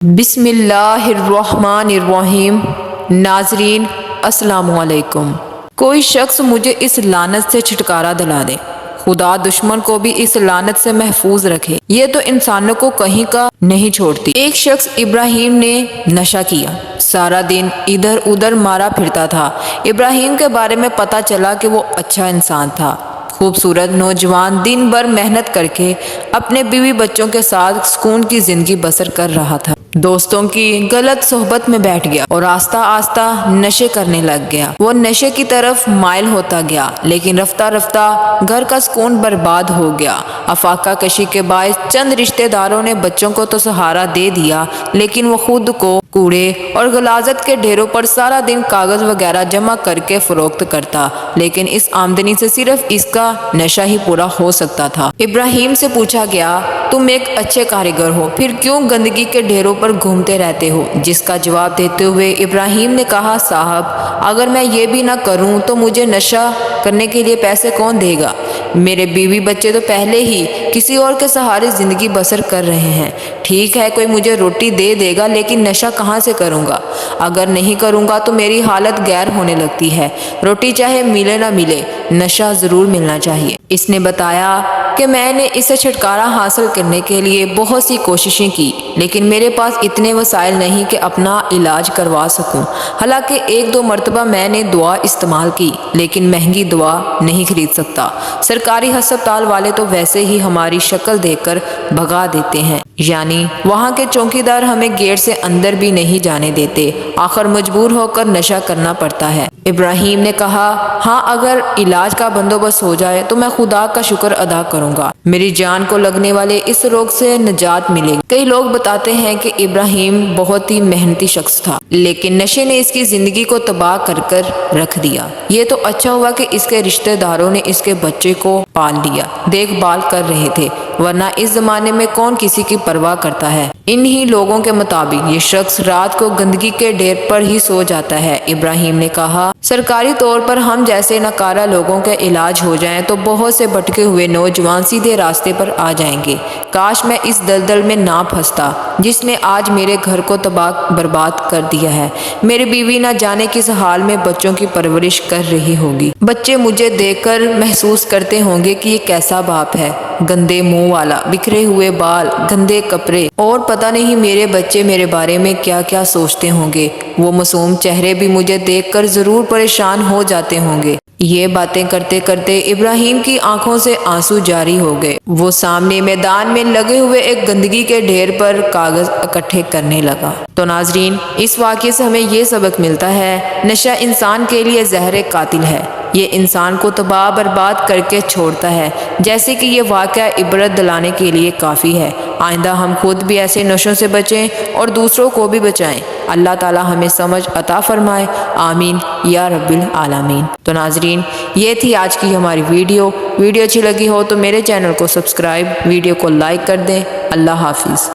بسم اللہ الرحمن الرحیم۔ ناظرین السلام علیکم۔ کوئی شخص مجھے اس لعنت سے چھٹکارا دلا دے، خدا دشمن کو بھی اس لعنت سے محفوظ رکھے، یہ تو انسانوں کو کہیں کا نہیں چھوڑتی۔ ایک شخص ابراہیم نے نشہ کیا، سارا دن ادھر ادھر مارا پھرتا تھا۔ ابراہیم کے بارے میں پتا چلا کہ وہ اچھا انسان تھا، خوبصورت نوجوان، دن بھر محنت کر کے اپنے بیوی بچوں کے ساتھ سکون کی زندگی بسر کر رہا تھا۔ دوستوں کی غلط صحبت میں بیٹھ گیا اور آہستہ آہستہ نشے کرنے لگ گیا۔ وہ نشے کی طرف مائل ہوتا گیا، لیکن رفتہ رفتہ گھر کا سکون برباد ہو گیا۔ افاقہ کشی کے باعث چند رشتہ داروں نے بچوں کو تو سہارا دے دیا، لیکن وہ خود کو کوڑے اور غلاظت کے ڈھیروں پر سارا دن کاغذ وغیرہ جمع کر کے فروخت کرتا، لیکن اس آمدنی سے صرف اس کا نشہ ہی پورا ہو سکتا تھا۔ ابراہیم سے پوچھا گیا، تم ایک اچھے کاریگر ہو، پھر کیوں گندگی کے ڈھیروں پر گھومتے رہتے ہو؟ جس کا جواب دیتے ہوئے ابراہیم نے کہا، صاحب اگر میں یہ بھی نہ کروں تو مجھے نشہ کرنے کے لیے پیسے کون دے گا؟ میرے بیوی بچے تو پہلے ہی کسی اور کے سہارے زندگی بسر کر رہے ہیں۔ ٹھیک ہے کوئی مجھے روٹی دے دے گا، لیکن نشہ کہاں سے کروں گا؟ اگر نہیں کروں گا تو میری حالت غیر ہونے لگتی ہے۔ روٹی چاہے ملے نہ ملے، نشہ ضرور ملنا چاہیے۔ اس نے بتایا کہ میں نے اسے چھٹکارا حاصل کرنے کے لیے بہت سی کوششیں کی، لیکن میرے پاس اتنے وسائل نہیں کہ اپنا علاج کروا سکوں۔ حالانکہ ایک دو مرتبہ میں نے دوا استعمال کی، لیکن مہنگی دوا نہیں خرید سکتا۔ سرکاری ہسپتال والے تو ویسے ہی ہماری شکل دیکھ کر بھگا دیتے ہیں، یعنی وہاں کے چوکیدار ہمیں گیٹ سے اندر بھی نہیں جانے دیتے۔ آخر مجبور ہو کر نشہ کرنا پڑتا ہے۔ ابراہیم نے کہا، ہاں اگر علاج کا بندوبست ہو جائے تو میں خدا کا شکر ادا کروں گا، میری جان کو لگنے والے اس روگ سے نجات ملے گی۔ کئی لوگ بتاتے ہیں کہ ابراہیم بہت ہی محنتی شخص تھا، لیکن نشے نے اس کی زندگی کو تباہ کر کر رکھ دیا۔ یہ تو اچھا ہوا کہ اس کے رشتہ داروں نے اس کے بچے کو پال لیا، دیکھ بھال کر رہے تھے، ورنہ اس زمانے میں کون کسی کی پرواہ کرتا ہے۔ انہی لوگوں کے مطابق یہ شخص رات کو گندگی کے ڈھیر پر ہی سو جاتا ہے۔ ابراہیم نے کہا، سرکاری طور پر ہم جیسے ناکارہ لوگوں کے علاج ہو جائیں تو بہت سے بھٹکے ہوئے نوجوان سیدھے راستے پر آ جائیں گے۔ کاش میں اس دلدل میں نہ پھنستا جس نے آج میرے گھر کو تباہ برباد کر دیا ہے۔ میری بیوی نہ جانے کس حال میں بچوں کی پرورش کر رہی ہوگی۔ بچے مجھے دیکھ کر محسوس کرتے ہوں گے کہ یہ کیسا باپ ہے، گندے منہ والا، بکھرے ہوئے بال، گندے کپڑے، اور پتہ نہیں میرے بچے میرے بارے میں کیا کیا سوچتے ہوں گے۔ وہ معصوم چہرے بھی مجھے دیکھ کر ضرور پریشان ہو جاتے ہوں گے۔ یہ باتیں کرتے کرتے ابراہیم کی آنکھوں سے آنسو جاری ہو گئے۔ وہ سامنے میدان میں لگے ہوئے ایک گندگی کے ڈھیر پر کاغذ اکٹھے کرنے لگا۔ تو ناظرین، اس واقعے سے ہمیں یہ سبق ملتا ہے، نشہ انسان کے لیے زہر قاتل ہے۔ یہ انسان کو تباہ برباد کر کے چھوڑتا ہے، جیسے کہ یہ واقعہ عبرت دلانے کے لیے کافی ہے۔ آئندہ ہم خود بھی ایسے نشوں سے بچیں اور دوسروں کو بھی بچائیں۔ اللہ تعالی ہمیں سمجھ عطا فرمائے، آمین یا رب العالمین۔ تو ناظرین، یہ تھی آج کی ہماری ویڈیو اچھی لگی ہو تو میرے چینل کو سبسکرائب، ویڈیو کو لائک کر دیں۔ اللہ حافظ۔